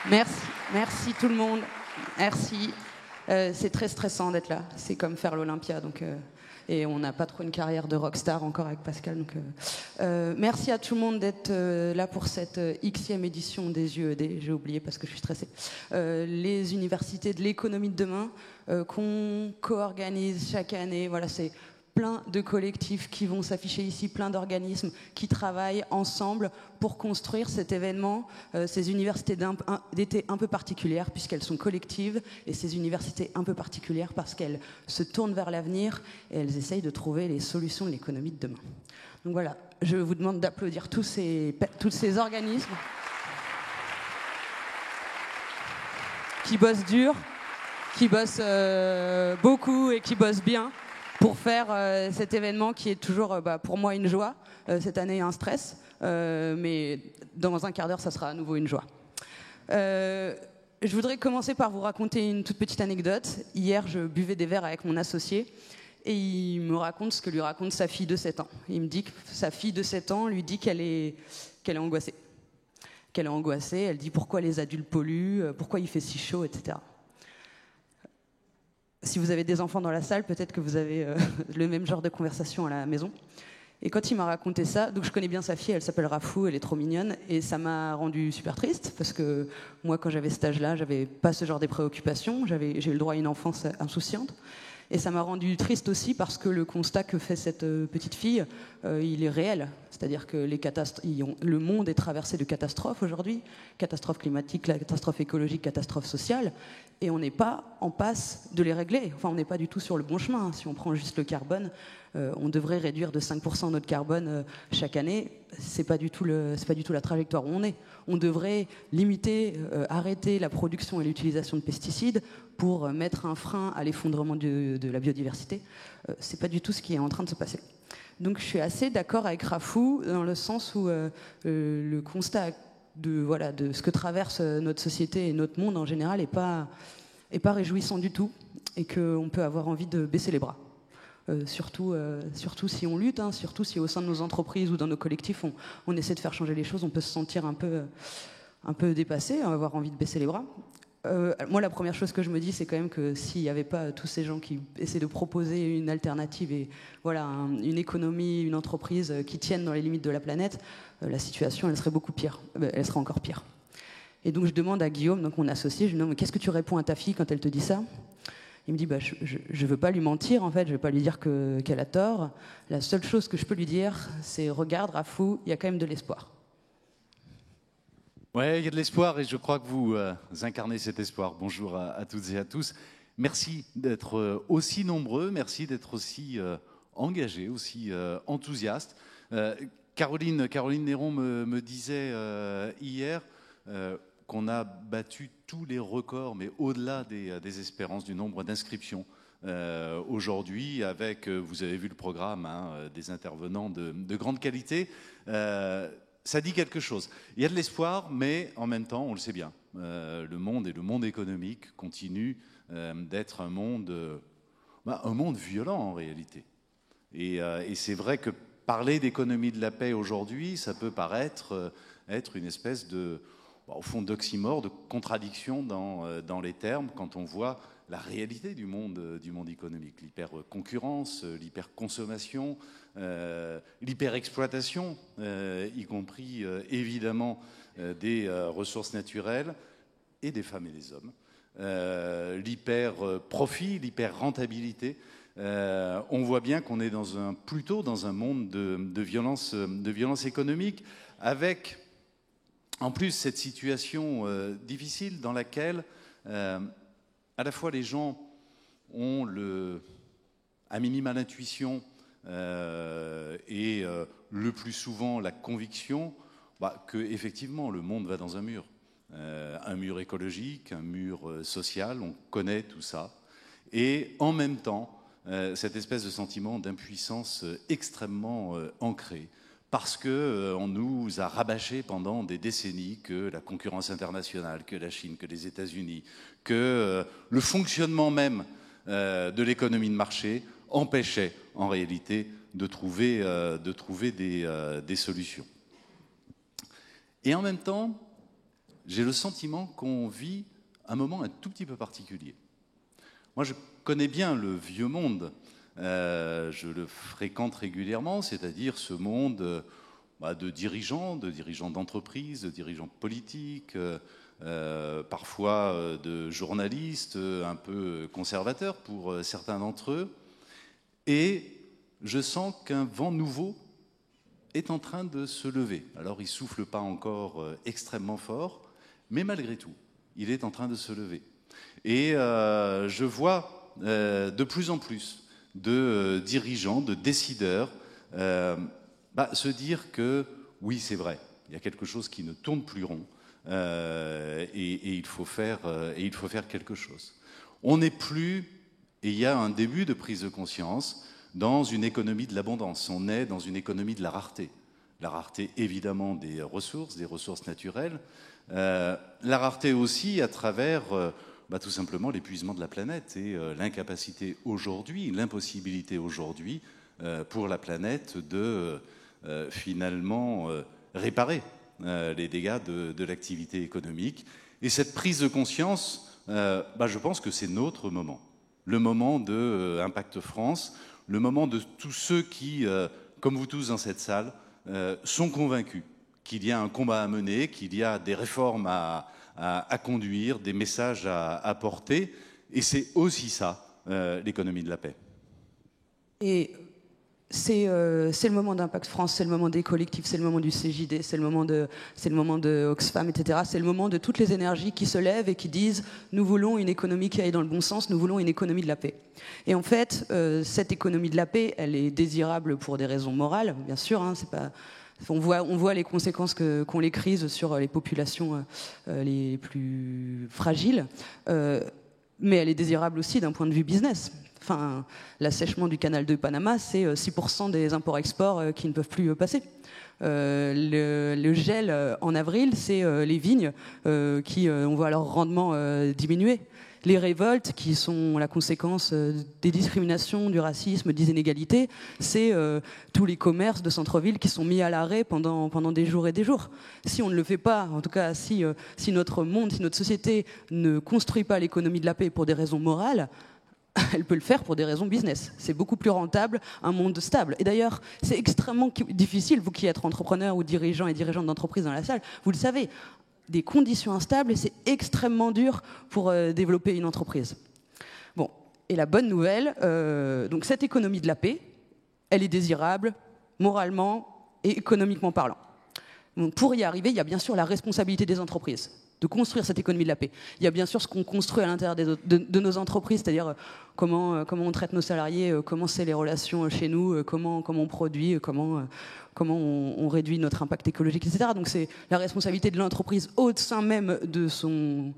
Merci, merci tout le monde. Merci. C'est très stressant d'être là. C'est comme faire l'Olympia, et on n'a pas trop une carrière de rockstar encore avec Pascal. Merci à tout le monde d'être là pour cette Xème édition des UED. J'ai oublié parce que je suis stressée. Les universités de l'économie de demain qu'on co-organise chaque année. Voilà, c'est plein de collectifs qui vont s'afficher ici, plein d'organismes qui travaillent ensemble pour construire cet événement, ces universités d'été un peu particulières puisqu'elles sont collectives, et ces universités un peu particulières parce qu'elles se tournent vers l'avenir et elles essayent de trouver les solutions de l'économie de demain. Donc voilà, je vous demande d'applaudir tous ces organismes qui bossent dur, qui bossent beaucoup et qui bossent bien pour faire cet événement qui est toujours pour moi une joie. Cette année un stress, mais dans un quart d'heure ça sera à nouveau une joie. Je voudrais commencer par vous raconter une toute petite anecdote. Hier je buvais des verres avec mon associé et il me raconte ce que lui raconte sa fille de 7 ans. Il me dit que sa fille de 7 ans lui dit qu'elle est angoissée. Qu'elle est angoissée, elle dit pourquoi les adultes polluent, pourquoi il fait si chaud, etc. Si vous avez des enfants dans la salle, peut-être que vous avez le même genre de conversation à la maison. Et quand il m'a raconté ça, donc je connais bien sa fille, elle s'appelle Rafou, elle est trop mignonne, et ça m'a rendu super triste, parce que moi, quand j'avais cet âge-là, j'avais pas ce genre de préoccupations, j'ai eu le droit à une enfance insouciante. Et ça m'a rendu triste aussi parce que le constat que fait cette petite fille, il est réel. C'est-à-dire que le monde est traversé de catastrophes aujourd'hui, catastrophes climatiques, catastrophes écologiques, catastrophes sociales, et on n'est pas en passe de les régler. Enfin, on n'est pas du tout sur le bon chemin. Si on prend juste le carbone, on devrait réduire de 5% notre carbone chaque année. C'est pas du tout la trajectoire où on est. On devrait limiter, arrêter la production et l'utilisation de pesticides pour mettre un frein à l'effondrement de la biodiversité. C'est pas du tout ce qui est en train de se passer. Donc je suis assez d'accord avec Rafou dans le sens où le constat de ce que traverse notre société et notre monde en général est pas réjouissant du tout, et qu'on peut avoir envie de baisser les bras. Surtout si on lutte, surtout si au sein de nos entreprises ou dans nos collectifs on essaie de faire changer les choses, on peut se sentir un peu dépassé, avoir envie de baisser les bras. Moi, la première chose que je me dis, c'est quand même que s'il n'y avait pas tous ces gens qui essaient de proposer une alternative et une économie, une entreprise qui tiennent dans les limites de la planète, la situation, elle serait beaucoup pire. Elle serait encore pire. Et donc, je demande à Guillaume, donc mon associé, je lui demande, mais qu'est-ce que tu réponds à ta fille quand elle te dit ça ? Il me dit, je veux pas lui mentir, en fait, je veux pas lui dire qu'elle a tort. La seule chose que je peux lui dire, c'est regarde, Rafou, il y a quand même de l'espoir. Oui, il y a de l'espoir et je crois que vous incarnez cet espoir. Bonjour à toutes et à tous. Merci d'être aussi nombreux, merci d'être aussi engagés, aussi enthousiastes. Caroline Néron me disait hier qu'on a battu tous les records, mais au-delà des espérances, du nombre d'inscriptions aujourd'hui, avec, vous avez vu le programme, des intervenants de grande qualité. Ça dit quelque chose. Il y a de l'espoir, mais en même temps, on le sait bien, le monde économique continue d'être un monde violent en réalité. Et c'est vrai que parler d'économie de la paix aujourd'hui, ça peut paraître être une espèce au fond, d'oxymore, de contradiction dans les termes, quand on voit la réalité du monde économique, l'hyper-concurrence, l'hyper-consommation, l'hyper-exploitation, y compris évidemment des ressources naturelles et des femmes et des hommes, l'hyper-profit, l'hyper-rentabilité. On voit bien qu'on est plutôt dans un monde de violence économique, avec en plus cette situation difficile dans laquelle à la fois les gens ont à minima l'intuition et le plus souvent la conviction que effectivement le monde va dans un mur écologique, un mur social, on connaît tout ça, et en même temps cette espèce de sentiment d'impuissance extrêmement ancré, parce qu'on nous a rabâché pendant des décennies que la concurrence internationale, que la Chine, que les États-Unis, que le fonctionnement même de l'économie de marché empêchait en réalité de trouver des solutions. Et en même temps, j'ai le sentiment qu'on vit un moment un tout petit peu particulier. Moi, je connais bien le vieux monde. Je le fréquente régulièrement, c'est-à-dire ce monde de dirigeants d'entreprises, de dirigeants politiques, parfois de journalistes un peu conservateurs pour certains d'entre eux. Et je sens qu'un vent nouveau est en train de se lever. Alors, il ne souffle pas encore extrêmement fort, mais malgré tout, il est en train de se lever. Et je vois de plus en plus de dirigeants, de décideurs se dire que oui, c'est vrai, il y a quelque chose qui ne tourne plus rond et il faut faire quelque chose. On n'est plus, et il y a un début de prise de conscience, dans une économie de l'abondance. On est dans une économie de la rareté. La rareté, évidemment, des ressources naturelles. La rareté aussi à travers tout simplement l'épuisement de la planète et l'incapacité aujourd'hui, l'impossibilité aujourd'hui pour la planète de finalement réparer les dégâts de l'activité économique. Et cette prise de conscience, je pense que c'est notre moment. Le moment de Impact France, le moment de tous ceux qui, comme vous tous dans cette salle, sont convaincus qu'il y a un combat à mener, qu'il y a des réformes à conduire, des messages à porter. Et c'est aussi ça, l'économie de la paix. Et c'est le moment d'Impact France, c'est le moment des collectifs, c'est le moment du CJD, c'est le moment de Oxfam, etc. C'est le moment de toutes les énergies qui se lèvent et qui disent « nous voulons une économie qui aille dans le bon sens, nous voulons une économie de la paix ». Et en fait, cette économie de la paix, elle est désirable pour des raisons morales, bien sûr, c'est pas... On voit les conséquences qu'ont les crises sur les populations les plus fragiles, mais elle est désirable aussi d'un point de vue business. Enfin, l'assèchement du canal de Panama, c'est 6% des imports-exports qui ne peuvent plus passer. Le gel en avril, c'est les vignes qui on voit leur rendement diminuer. Les révoltes, qui sont la conséquence des discriminations, du racisme, des inégalités, c'est tous les commerces de centre-ville qui sont mis à l'arrêt pendant des jours et des jours. Si on ne le fait pas, en tout cas si notre monde, si notre société ne construit pas l'économie de la paix pour des raisons morales, elle peut le faire pour des raisons business. C'est beaucoup plus rentable, un monde stable. Et d'ailleurs, c'est extrêmement difficile, vous qui êtes entrepreneur ou dirigeant et dirigeante d'entreprise dans la salle, vous le savez, des conditions instables et c'est extrêmement dur pour développer une entreprise. Bon, et la bonne nouvelle, donc cette économie de la paix, elle est désirable moralement et économiquement parlant. Donc pour y arriver, il y a bien sûr la responsabilité des entreprises de construire cette économie de la paix. Il y a bien sûr ce qu'on construit à l'intérieur de nos entreprises, c'est-à-dire comment on traite nos salariés, comment c'est les relations chez nous, comment on produit, comment on réduit notre impact écologique, etc. Donc c'est la responsabilité de l'entreprise au sein même de son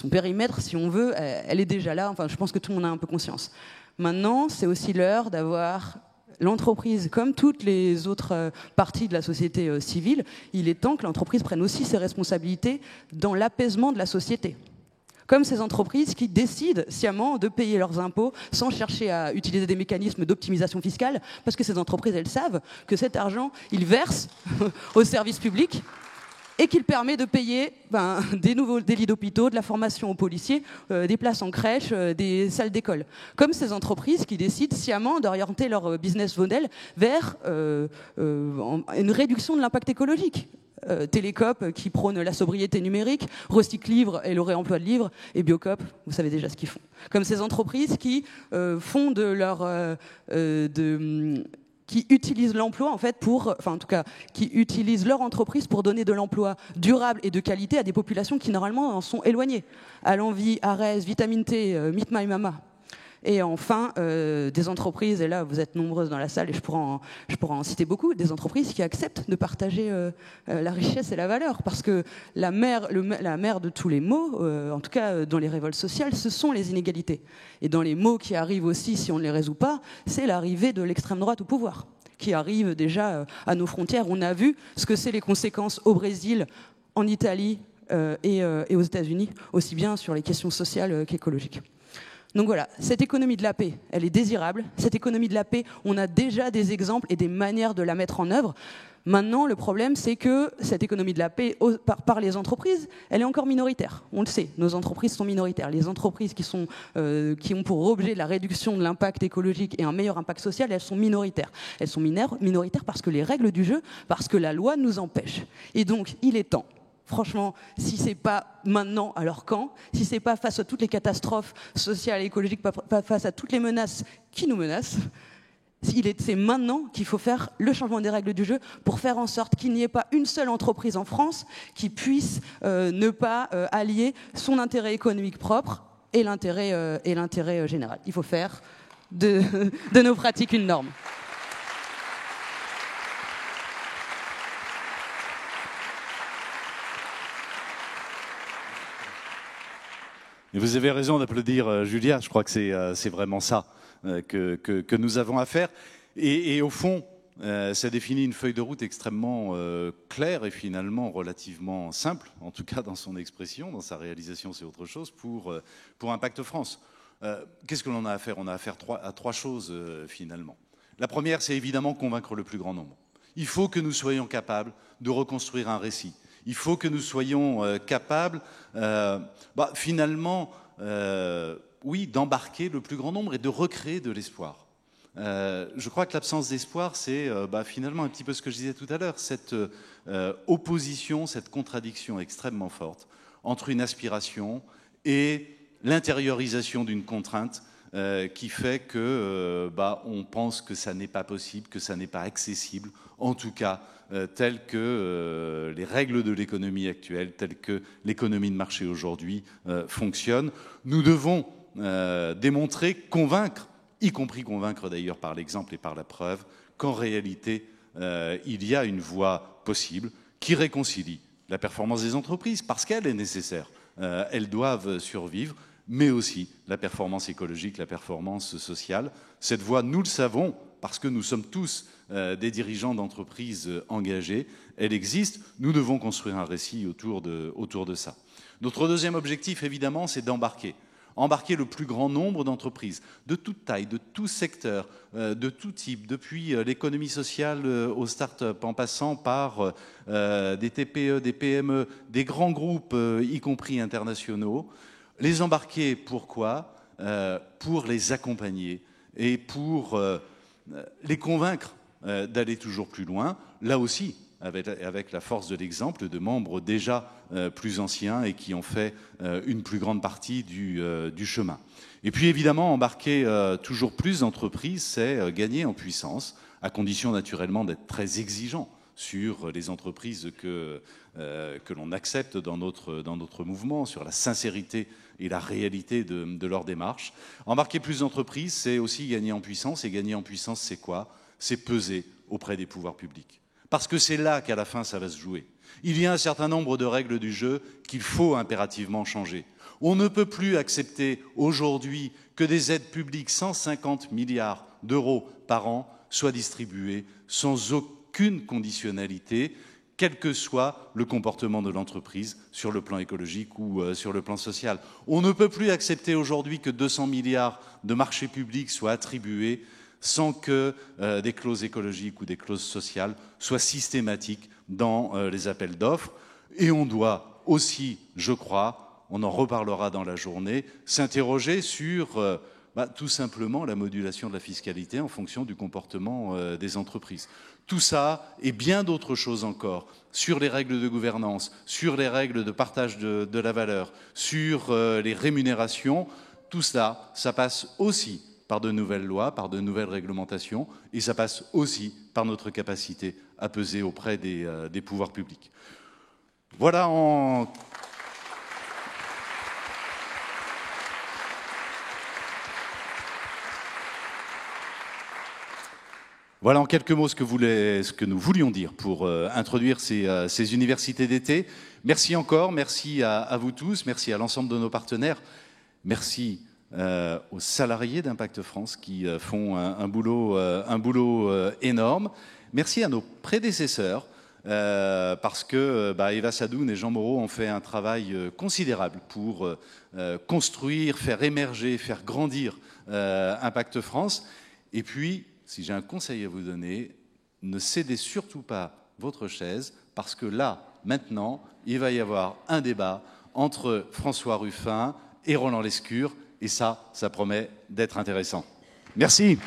périmètre, si on veut, elle est déjà là. Enfin, je pense que tout le monde a un peu conscience. Maintenant, c'est aussi l'heure d'avoir l'entreprise, comme toutes les autres parties de la société civile, il est temps que l'entreprise prenne aussi ses responsabilités dans l'apaisement de la société. Comme ces entreprises qui décident sciemment de payer leurs impôts sans chercher à utiliser des mécanismes d'optimisation fiscale, parce que ces entreprises, elles savent que cet argent, ils versent au service public et qu'il permet de payer des lits d'hôpitaux, de la formation aux policiers, des places en crèche, des salles d'école. Comme ces entreprises qui décident sciemment d'orienter leur business model vers une réduction de l'impact écologique. Télécop qui prône la sobriété numérique, Recycle Livre et le réemploi de livres, et Biocop, vous savez déjà ce qu'ils font. Comme ces entreprises qui font qui utilisent l'emploi en fait qui utilisent leur entreprise pour donner de l'emploi durable et de qualité à des populations qui normalement en sont éloignées. Alenvie, Arès, Vitamine T, Meet My Mama. Et enfin, des entreprises, et là vous êtes nombreuses dans la salle et je pourrais en citer beaucoup, des entreprises qui acceptent de partager la richesse et la valeur. Parce que la mère de tous les maux, en tout cas dans les révoltes sociales, ce sont les inégalités. Et dans les maux qui arrivent aussi, si on ne les résout pas, c'est l'arrivée de l'extrême droite au pouvoir, qui arrive déjà à nos frontières. On a vu ce que c'est les conséquences au Brésil, en Italie et aux États-Unis, aussi bien sur les questions sociales qu'écologiques. Donc voilà, cette économie de la paix, elle est désirable. Cette économie de la paix, on a déjà des exemples et des manières de la mettre en œuvre. Maintenant, le problème, c'est que cette économie de la paix par les entreprises, elle est encore minoritaire. On le sait, nos entreprises sont minoritaires. Les entreprises qui ont pour objet la réduction de l'impact écologique et un meilleur impact social, elles sont minoritaires. Elles sont minoritaires parce que les règles du jeu, parce que la loi nous empêche. Et donc, il est temps. Franchement, si c'est pas maintenant, alors quand? Si c'est pas face à toutes les catastrophes sociales et écologiques, pas face à toutes les menaces qui nous menacent, c'est maintenant qu'il faut faire le changement des règles du jeu pour faire en sorte qu'il n'y ait pas une seule entreprise en France qui puisse ne pas allier son intérêt économique propre et l'intérêt général. Il faut faire de nos pratiques une norme. Et vous avez raison d'applaudir Julia, je crois que c'est vraiment ça que nous avons à faire. Et au fond, ça définit une feuille de route extrêmement claire et finalement relativement simple, en tout cas dans son expression, dans sa réalisation c'est autre chose, pour Impact France. Qu'est-ce que l'on a à faire? On a à faire trois choses finalement. La première, c'est évidemment convaincre le plus grand nombre. Il faut que nous soyons capables de reconstruire un récit. Il faut que nous soyons capables, finalement, oui, d'embarquer le plus grand nombre et de recréer de l'espoir. Je crois que l'absence d'espoir, c'est finalement un petit peu ce que je disais tout à l'heure, cette opposition, cette contradiction extrêmement forte entre une aspiration et l'intériorisation d'une contrainte qui fait que on pense que ça n'est pas possible, que ça n'est pas accessible, en tout cas telles que les règles de l'économie actuelle, telles que l'économie de marché aujourd'hui fonctionne. Nous devons démontrer, convaincre, y compris convaincre d'ailleurs par l'exemple et par la preuve, qu'en réalité, il y a une voie possible qui réconcilie la performance des entreprises, parce qu'elle est nécessaire. Elles doivent survivre, mais aussi la performance écologique, la performance sociale. Cette voie, nous le savons, parce que nous sommes tous des dirigeants d'entreprises engagés, elle existe, nous devons construire un récit autour de ça. Notre deuxième objectif, évidemment, c'est d'embarquer le plus grand nombre d'entreprises, de toute taille, de tout secteur, de tout type, depuis l'économie sociale aux start-up, en passant par des TPE, des PME, des grands groupes, y compris internationaux. Les embarquer, pourquoi? Pour les accompagner et pour les convaincre d'aller toujours plus loin, là aussi, avec la force de l'exemple de membres déjà plus anciens et qui ont fait une plus grande partie du chemin. Et puis évidemment, embarquer toujours plus d'entreprises, c'est gagner en puissance, à condition naturellement d'être très exigeant sur les entreprises que l'on accepte dans notre mouvement, sur la sincérité et la réalité de leur démarche. Embarquer plus d'entreprises, c'est aussi gagner en puissance. Et gagner en puissance, c'est quoi? C'est peser auprès des pouvoirs publics. Parce que c'est là qu'à la fin, ça va se jouer. Il y a un certain nombre de règles du jeu qu'il faut impérativement changer. On ne peut plus accepter aujourd'hui que des aides publiques, 150 milliards d'euros par an, soient distribuées sans aucune conditionnalité, quel que soit le comportement de l'entreprise sur le plan écologique ou sur le plan social. On ne peut plus accepter aujourd'hui que 200 milliards de marchés publics soient attribués sans que des clauses écologiques ou des clauses sociales soient systématiques dans les appels d'offres. Et on doit aussi, je crois, on en reparlera dans la journée, s'interroger sur tout simplement la modulation de la fiscalité en fonction du comportement des entreprises. Tout ça et bien d'autres choses encore, sur les règles de gouvernance, sur les règles de partage de la valeur, sur les rémunérations, tout ça, ça passe aussi par de nouvelles lois, par de nouvelles réglementations, et ça passe aussi par notre capacité à peser auprès des pouvoirs publics. Voilà en... Voilà en quelques mots ce que nous voulions dire pour introduire ces universités d'été. Merci encore, merci à vous tous, merci à l'ensemble de nos partenaires, merci aux salariés d'Impact France qui font un boulot énorme. Merci à nos prédécesseurs parce que Eva Sadoun et Jean Moreau ont fait un travail considérable pour construire, faire émerger, faire grandir Impact France. Et puis, si j'ai un conseil à vous donner, ne cédez surtout pas votre chaise, parce que là, maintenant, il va y avoir un débat entre François Ruffin et Roland Lescure, et ça promet d'être intéressant. Merci.